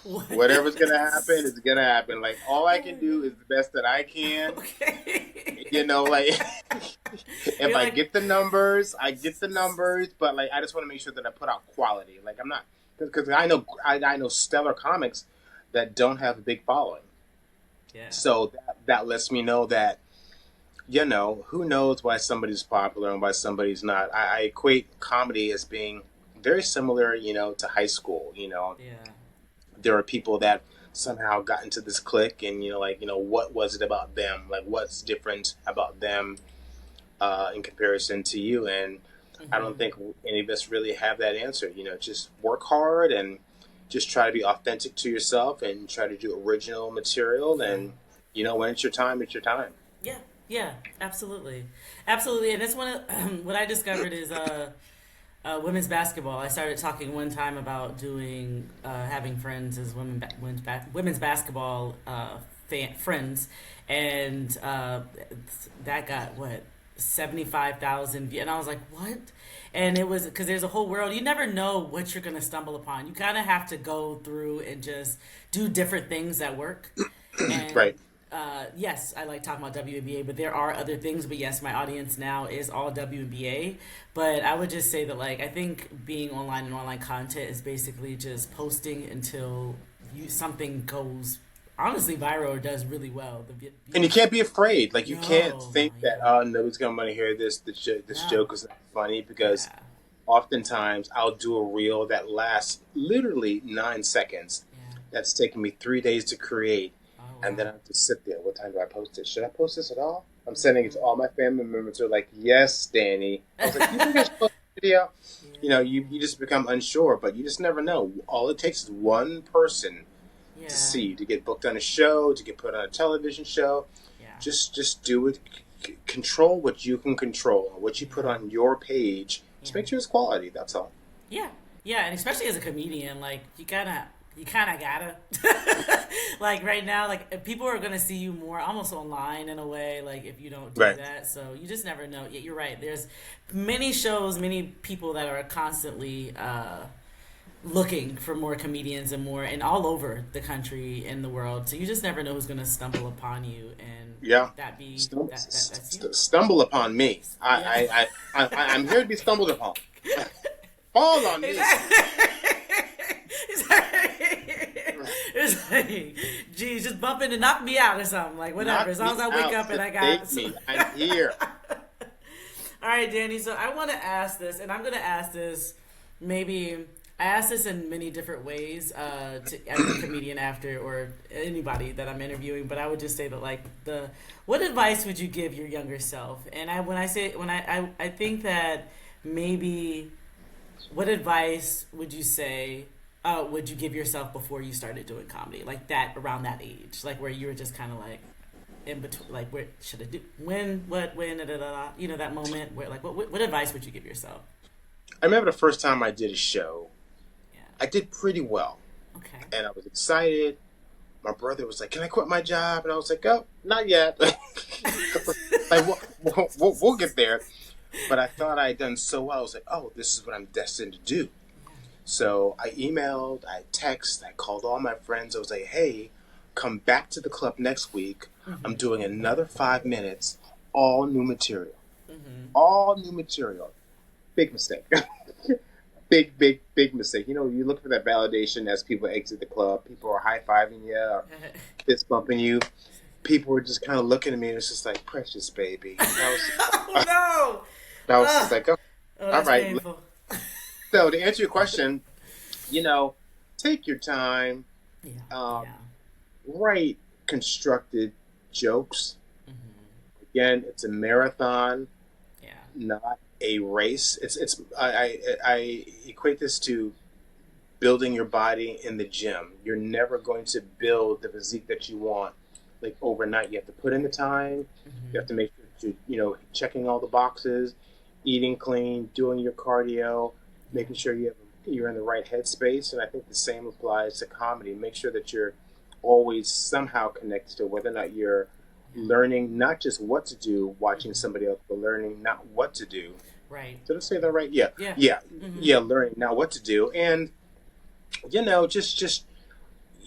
What? whatever's gonna happen is gonna happen. Like all I can do is the best that I can. Okay. Like If I get the numbers, I get the numbers, but like I just want to make sure that I put out quality. Like I'm not because I know stellar comics that don't have a big following. Yeah. So that lets me know that who knows why somebody's popular and why somebody's not. I equate comedy as being very similar, to high school. Yeah. There are people that somehow got into this clique, and what was it about them? Like what's different about them in comparison to you? And I don't think any of us really have that answer. Just work hard and just try to be authentic to yourself and try to do original material. And when it's your time, it's your time. Yeah. Yeah. Absolutely. Absolutely. And that's one of what I discovered is women's basketball. I started talking one time about doing having friends as women's basketball friends, and that got 75,000 and I was like, what? And it was because there's a whole world. You never know what you're going to stumble upon. You kind of have to go through and just do different things that work. And, right. Yes, I like talking about WNBA, but there are other things. But yes, my audience now is all WNBA. But I would just say that, I think being online and online content is basically just posting until something goes honestly viral or does really well. And you can't be afraid. Like you can't think that nobody's gonna want to hear this. This joke is not funny because oftentimes I'll do a reel that lasts literally 9 seconds. Yeah. That's taken me 3 days to create, and then I Wow. have to sit there. What time do I post it? Should I post this at all? I'm sending it to all my family members who are like, "Yes, Danny." I was like, "You think I should post the video?" You just become unsure, but you just never know. All it takes is one person to get booked on a show, to get put on a television show. Yeah. Just do it. Control what you can control. What you put on your page. Just make sure it's quality. That's all. Yeah. Yeah, and especially as a comedian, you kind of gotta. Like right now, people are gonna see you more almost online in a way. If you don't do that, so you just never know. Yeah, you're right. There's many shows, many people that are constantly looking for more comedians and all over the country and the world. So you just never know who's gonna stumble upon you and that's you. Stumble upon me. I'm here to be stumbled upon. Fall on me. It's like, geez, just bump in and knock me out or something. Whatever. Knock as long as I wake up and I got me. I'm here. All right, Danny. So I want to ask this, and I'm going to ask this. Maybe I ask this in many different ways to every comedian after or anybody that I'm interviewing. But I would just say that what advice would you give your younger self? And I think that maybe what advice would you say? Would you give yourself before you started doing comedy, around that age, where you were just kind of in between, where should I do, when, that moment where, what advice would you give yourself? I remember the first time I did a show. Yeah. I did pretty well. Okay. And I was excited. My brother was like, "Can I quit my job?" And I was like, "Oh, not yet." We'll get there. But I thought I had done so well. I was like, "Oh, this is what I'm destined to do." So I emailed, I texted, I called all my friends. I was like, "Hey, come back to the club next week. I'm doing another 5 minutes, all new material." All new material. Big mistake. big mistake. You look for that validation as people exit the club. People are high-fiving you or fist bumping you. People were just kind of looking at me and it's just like, "Precious baby." Oh, no! I was just like, "Oh, all right." Painful. So to answer your question, take your time. Write constructed jokes. Again, it's a marathon, not a race. I equate this to building your body in the gym. You're never going to build the physique that you want overnight. You have to put in the time. You have to make sure that you're checking all the boxes, eating clean, doing your cardio, making sure you're in the right headspace. And I think the same applies to comedy. Make sure that you're always somehow connected to whether or not you're learning not just what to do watching somebody else, but learning not what to do. Right. Did I say that right? Yeah. Learning not what to do. And just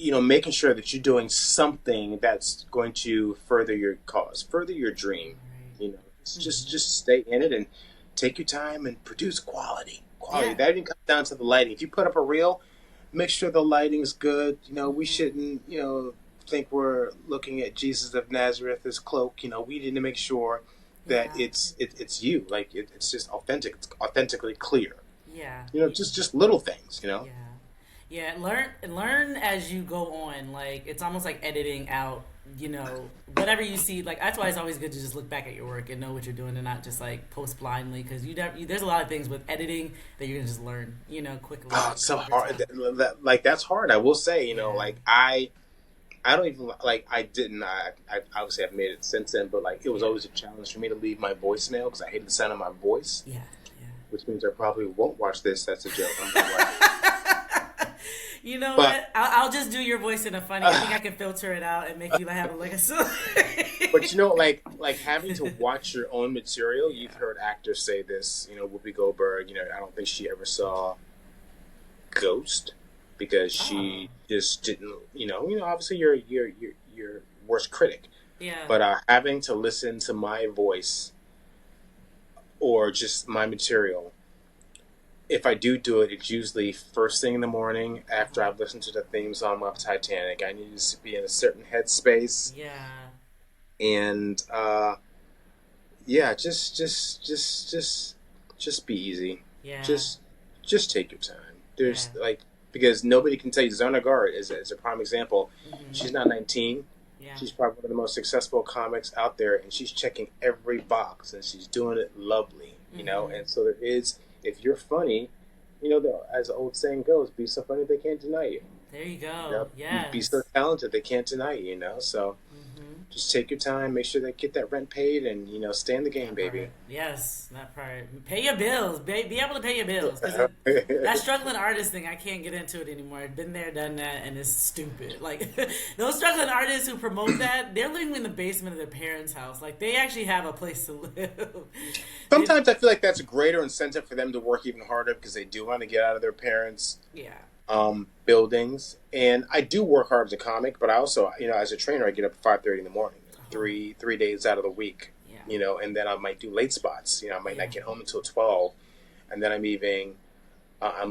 making sure that you're doing something that's going to further your cause, further your dream. Right. Just stay in it and take your time and produce quality. Yeah. That even comes down to the lighting. If you put up a reel, make sure the lighting's good. We shouldn't, think we're looking at Jesus of Nazareth as cloak. We need to make sure that Yeah. it's you. Like it's just authentic. It's authentically clear. Yeah. Just little things. Yeah. Yeah, learn as you go on. Like it's almost like editing out, whatever you see. Like that's why it's always good to just look back at your work and know what you're doing and not just like post blindly because there's a lot of things with editing that you're gonna just learn, quickly. Oh, it's so hard. Like that's hard. I will say, like I don't even like I didn't. I obviously I've made it since then, but like it was always a challenge for me to leave my voicemail because I hated the sound of my voice. Yeah. Which means I probably won't watch this. That's a joke. I'm gonna watch it. You know what? I'll just do your voice in a funny. I think I can filter it out and make you have like a silly. But like having to watch your own material. You've heard actors say this. Whoopi Goldberg. I don't think she ever saw Ghost because she just didn't. Obviously you're your worst critic. Yeah. But having to listen to my voice or just my material. If I do it, it's usually first thing in the morning after I've listened to the theme song of Titanic. I need to be in a certain headspace. Yeah. And just be easy. Yeah. Just take your time. There's because nobody can tell you. Zona Guard is a prime example. Mm-hmm. She's not 19. Yeah. She's probably one of the most successful comics out there, and she's checking every box, and she's doing it lovely. And so there is. If you're funny, as the old saying goes, be so funny they can't deny you. There you go. Yeah. Be so talented they can't deny you. So just take your time, make sure they get that rent paid, and stay in the game, baby. Yes, that part. Pay your bills. Be able to pay your bills. That struggling artist thing, I can't get into it anymore. I've been there, done that, and it's stupid. Like those struggling artists who promote that, they're living in the basement of their parents' house. Like they actually have a place to live. Sometimes I feel like that's a greater incentive for them to work even harder because they do want to get out of their parents' buildings. And I do work hard as a comic, but I also, as a trainer, I get up at 5:30 in the morning, three days out of the week. And then I might do late spots. I might not get home until 12, and then I'm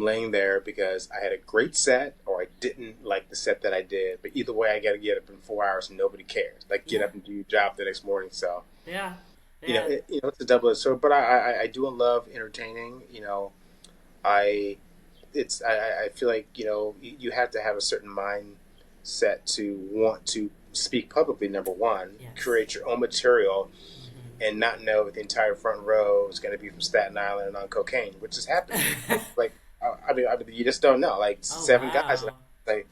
laying there because I had a great set or I didn't like the set that I did. But either way, I got to get up in 4 hours and nobody cares. Like get up and do your job the next morning. So it's a double-edged sword. But I do love entertaining. I feel like you have to have a certain mindset to want to speak publicly. Number one, create your own material. And not know that the entire front row is going to be from Staten Island and on cocaine, which is happening. Like, I mean, you just don't know. Like seven guys, like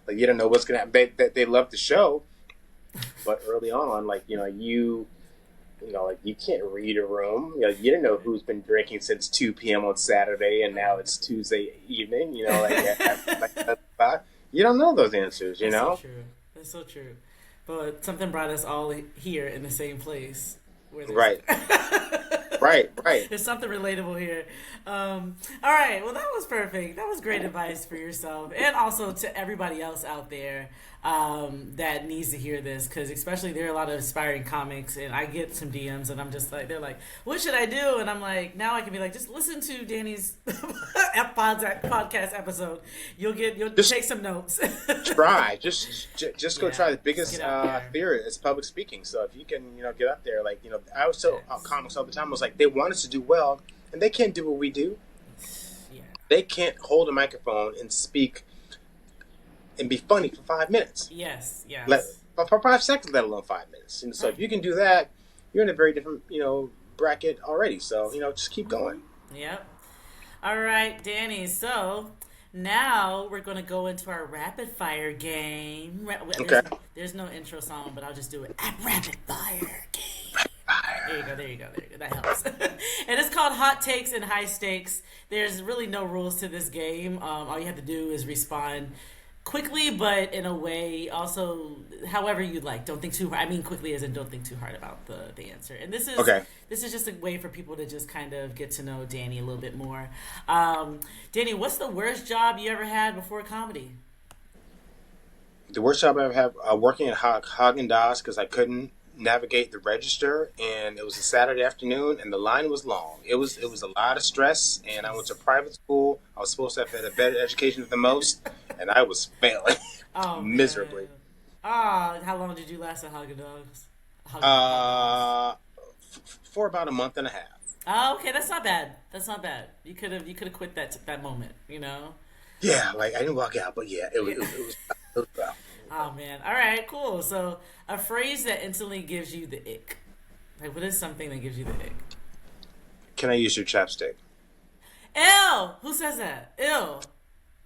you don't know what's going to happen. They love the show, but early on, you can't read a room. You don't know who's been drinking since 2 p.m. on Saturday, and now it's Tuesday evening. You don't know those answers. That's so true. That's so true. But something brought us all here in the same place. Right. Right. There's something relatable here. All right. Well, that was perfect. That was great advice for yourself and also to everybody else out there that needs to hear this, because especially there are a lot of aspiring comics, and I get some DMs and I'm just like, they're like, what should I do? And I'm like, now I can be like, just listen to Danny's podcast episode. You'll take some notes. Try. Just go try. The biggest fear is public speaking. So if you can, get up there, I always tell comics all the time, I was like, they want us to do well, and they can't do what we do. Yeah. They can't hold a microphone and speak and be funny for 5 minutes. Yes. For 5 seconds, let alone 5 minutes. And so if you can do that, you're in a very different, bracket already. So, just keep going. Yep. All right, Danny. So now we're going to go into our rapid fire game. Okay. There's no intro song, but I'll just do it. Rapid fire game. There you go. That helps. And it's called Hot Takes and High Stakes. There's really no rules to this game. All you have to do is respond quickly, but in a way also however you like. Don't think too hard. I mean quickly as in don't think too hard about the answer. And this is just a way for people to just kind of get to know Danny a little bit more. Danny, what's the worst job you ever had before comedy? The worst job I ever had, working at Haagen-Dazs, because I couldn't navigate the register, and it was a Saturday afternoon, and the line was long. It was a lot of stress, and I went to private school. I was supposed to have had a better education than the most, and I was failing Oh miserably. man. Ah, how long did you last at Haagen Dazs? Uh, for about a month and a half. Oh, okay, that's not bad. That's not bad. You could have quit that moment. You know. Yeah, like I didn't walk out, but yeah, it was rough. Oh man. All right. Cool. So a phrase that instantly gives you the ick. Like, what is something that gives you the ick? Can I use your chapstick? Ew. Who says that? Ew.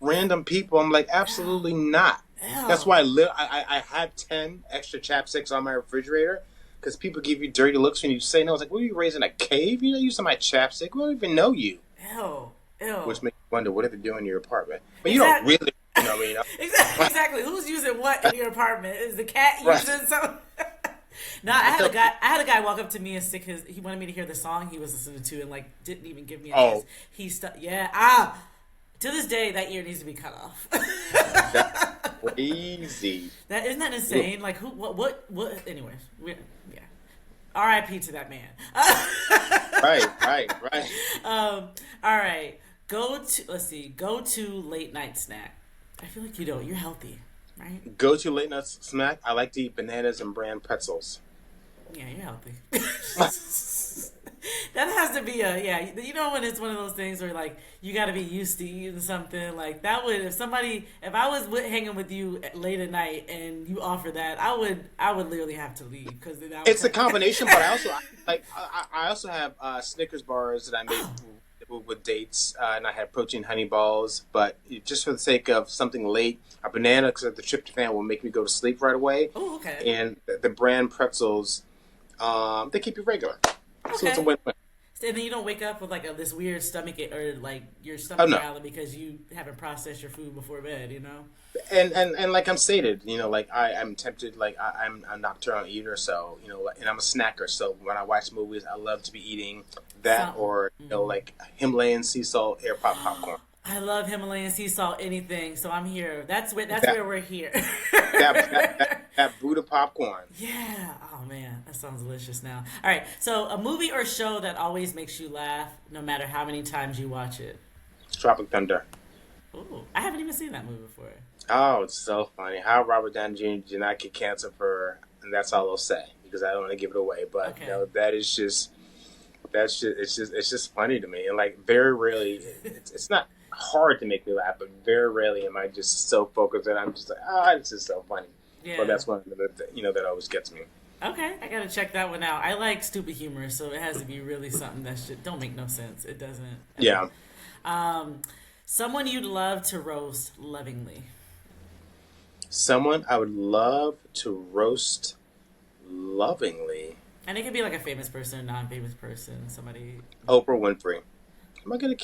Random people, I'm like, absolutely not. That's Ew. why I have 10 extra chapsticks on my refrigerator because people give you dirty looks when you say no. It's like, what are you raised in a cave? You know, using my chapstick. We don't even know you. Ew. Ew. Which makes you wonder, what are they doing in your apartment? But you don't really know me, you know? Exactly. Who's using what in your apartment? Is the cat Right. using something? No, I had a guy walk up to me and stick his. He wanted me to hear the song he was listening to and like didn't even give me a chance. He stuck. Yeah. To this day, that ear needs to be cut off. That's crazy. That isn't that insane? Like who? What? Anyways, yeah. R.I.P. to that man. Right. All right. Let's see. Go to late night snack. I feel like you don't. You're healthy, right? Go to late night snack. I like to eat bananas and bran pretzels. Yeah, you're healthy. That has to be yeah. You know when it's one of those things where like you got to be used to eating something like that. Would if I was hanging with you late at night and you offer that, I would literally have to leave because It's a combination, but I also have Snickers bars that I make with dates, and I had protein honey balls. But just for the sake of something late, a banana because the tryptophan will make me go to sleep right away. Oh, okay. And the bran pretzels, they keep you regular. Okay. So it's a win-win. And then you don't wake up with like this weird stomach or like your stomach no. growling because you haven't processed your food before bed, you know? And like I'm stated, you know, like I'm tempted, like I'm a nocturnal eater, so you know, and I'm a snacker. So when I watch movies, I love to be eating that or you know, like Himalayan sea salt air pop popcorn. I love Himalayan sea salt anything, so I'm here. That's where we're here. that Buddha popcorn. Yeah. Oh man, that sounds delicious now. All right. So a movie or show that always makes you laugh, no matter how many times you watch it. Tropic Thunder. Ooh, I haven't even seen that movie before. Oh, it's so funny. How Robert Downey Jr. did not get cancer and that's all I'll say because I don't want to give it away. But Okay. you know, it's just funny to me. And like very rarely, it's not hard to make me laugh, but very rarely am I just so focused that I'm just like, it's just so funny. Yeah. But that's one of the that always gets me. Okay, I gotta check that one out. I like stupid humor, so it has to be really something that don't make no sense. It doesn't. Yeah. Someone you'd love to roast lovingly. Someone I would love to roast lovingly. And it could be like a famous person, a non-famous person, somebody. Oprah Winfrey. Am I gonna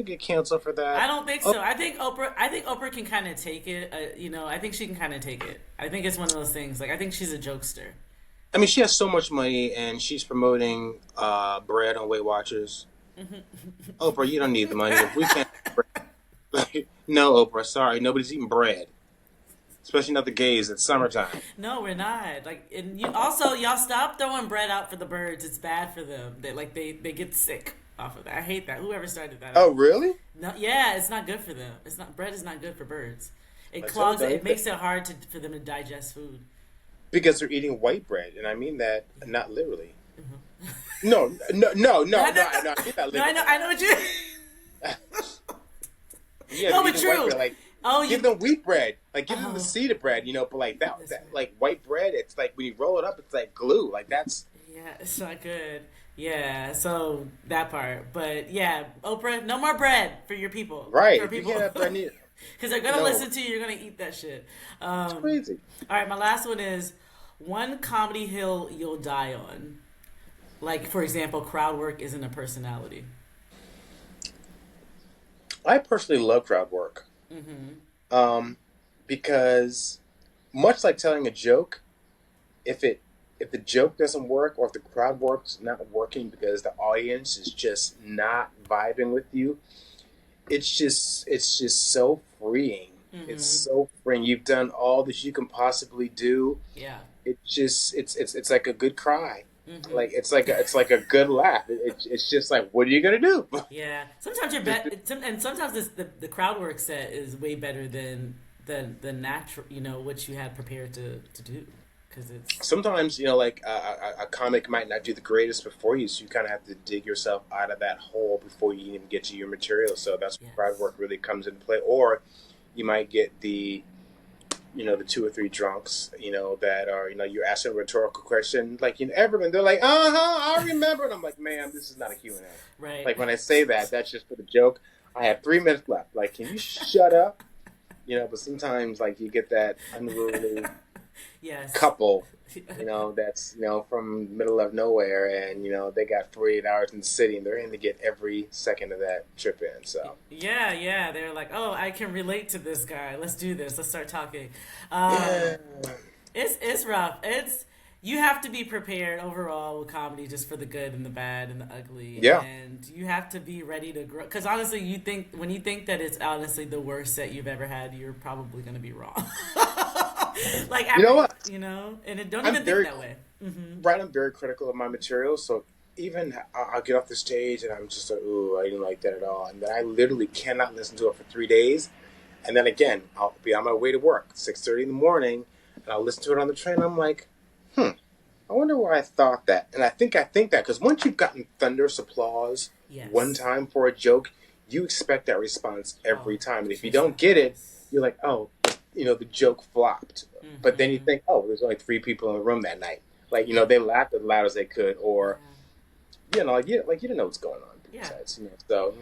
get canceled for that? I don't think so. I think Oprah can kind of take it. You know, I think she can kind of take it. I think it's one of those things. Like I think she's a jokester. I mean, she has so much money, and she's promoting bread on Weight Watchers. Oprah, you don't need the money. If we can't, no, Oprah, sorry, nobody's eating bread. Especially not the gays. It's summertime. No, we're not. Like, and y'all stop throwing bread out for the birds. It's bad for them. They get sick off of that. I hate that. Whoever started that. Oh, really? No, yeah, it's not good for them. Bread is not good for birds. It clogs it. It makes it hard for them to digest food. Because they're eating white bread, and I mean that not literally. Mm-hmm. No, I mean that literally. No, I know what you. Yeah, no, but true. White bread, like, give them wheat bread, like give them the seed of bread, you know. But like that like white bread, it's like when you roll it up, it's like glue. Like that's. Yeah, it's not good. Yeah, so that part. But yeah, Oprah, no more bread for your people. Right. For people. Because they're going to listen to you. You're going to eat that shit. It's crazy. All right, my last one is one comedy hill you'll die on. Like, for example, crowd work isn't a personality. I personally love crowd work. Mm-hmm. Because much like telling a joke, if the joke doesn't work or if the crowd work's not working because the audience is just not vibing with you, it's just so freeing. Mm-hmm. It's so freeing. You've done all that you can possibly do. Yeah. It just it's like a good cry. Mm-hmm. Like it's like a good laugh. It's just like, what are you gonna do? Yeah, sometimes and sometimes the crowd work set is way better than the natural, what you had prepared to do, because it's Sometimes like a comic might not do the greatest before you, so you kind of have to dig yourself out of that hole before you even get to your material. So that's where crowd yes, work really comes into play. Or you might get the two or three drunks, that are, you're asking a rhetorical question, like, everyone, they're like, I remember. And I'm like, man, this is not a Q&A. right. Like, when I say that, that's just for the joke. I have 3 minutes left. Like, can you shut up? But sometimes, like, you get that unruly Yes. couple, that's, from middle of nowhere, and, they got 48 hours in the city, and they're in to get every second of that trip in, so. Yeah, they're like, oh, I can relate to this guy. Let's do this. Let's start talking. Yeah. It's rough. You have to be prepared overall with comedy, just for the good and the bad and the ugly, Yeah. and you have to be ready to grow. Because honestly, when you think that it's honestly the worst set you've ever had, you're probably gonna be wrong. Like, You know what? And don't I'm even very think that way. Mm-hmm. Right, I'm very critical of my material, so even I'll get off the stage and I'm just like, ooh, I didn't like that at all. And then I literally cannot listen to it for 3 days. And then again, I'll be on my way to work, 6:30 in the morning, and I'll listen to it on the train. And I'm like, I wonder why I thought that. And I think that because once you've gotten thunderous applause Yes. one time for a joke, you expect that response every Oh, time. And if you don't get it, you're like, oh, the joke flopped. Mm-hmm. But then you think, oh, there's only 3 people in the room that night. Like, they laughed as loud as they could, or, like you didn't know what's going on. Yeah. Besides, so,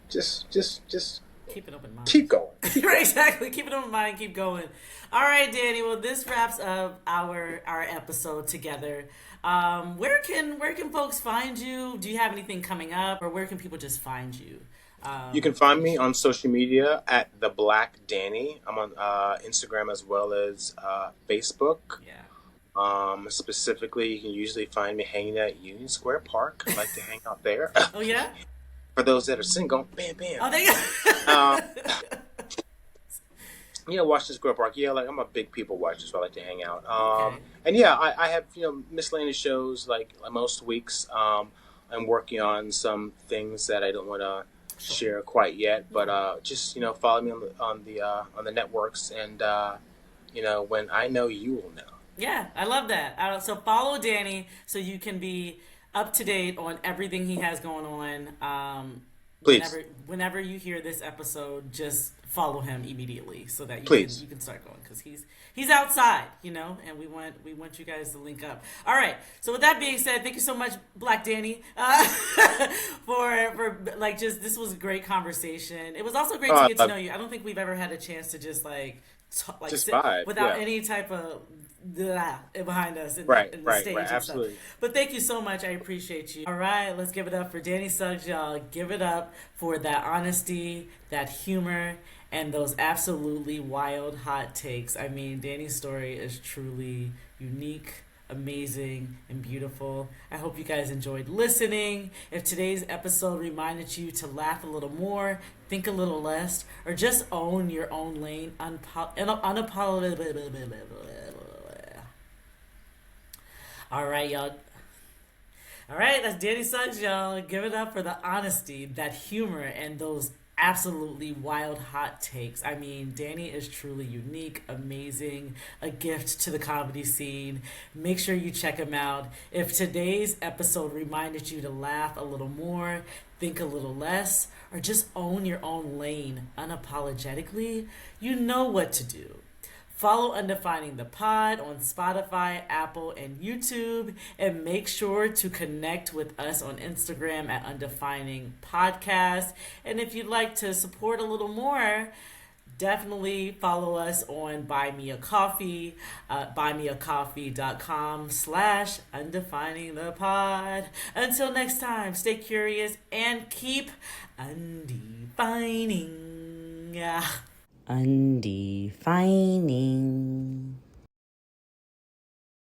just Keep an open mind. keep going. Right, exactly. Keep it in mind. Keep going. All right, Danny. Well, this wraps up our episode together. Where can folks find you? Do you have anything coming up, or where can people just find you? You can find me on social media at The Black Danny. I'm on Instagram as well as Facebook. Yeah. Specifically, you can usually find me hanging out at Union Square Park. I like to hang out there. Oh yeah. For those that are single, bam, bam. Oh, there you go. Washington Square Park. Yeah, like I'm a big people watcher, so I like to hang out. Okay. And yeah, I have miscellaneous shows like most weeks. I'm working on some things that I don't want to share quite yet, but just follow me on the networks, and when I know, you will know. Yeah, I love that. So follow Danny so you can be up to date on everything he has going on. Please. Whenever you hear this episode, just follow him immediately so that you can start going, because he's outside, and we want you guys to link up. All right. So with that being said, thank you so much, Black Danny, for this was a great conversation. It was also great to get to know you. I don't think we've ever had a chance to just just sit vibe, without yeah. any type of behind us in Right, the right, stage right, and absolutely. stuff. But thank you so much. I appreciate you. All right, let's give it up for Danny Suggs, y'all. Give it up for that honesty, that humor, and those absolutely wild hot takes. I mean, Danny's story is truly unique, amazing, and beautiful. I hope you guys enjoyed listening. If today's episode reminded you to laugh a little more, think a little less, or just own your own lane unapologetically. All right, y'all. All right, that's Danny Suggs, y'all. Give it up for the honesty, that humor, and those absolutely wild hot takes. I mean, Danny is truly unique, amazing, a gift to the comedy scene. Make sure you check him out. If today's episode reminded you to laugh a little more, think a little less, or just own your own lane unapologetically, you know what to do. Follow Undefining the Pod on Spotify, Apple, and YouTube. And make sure to connect with us on Instagram at Undefining Podcast. And if you'd like to support a little more, definitely follow us on Buy Me a Coffee, buymeacoffee.com/Undefining the Pod. Until next time, stay curious and keep undefining. Undefining.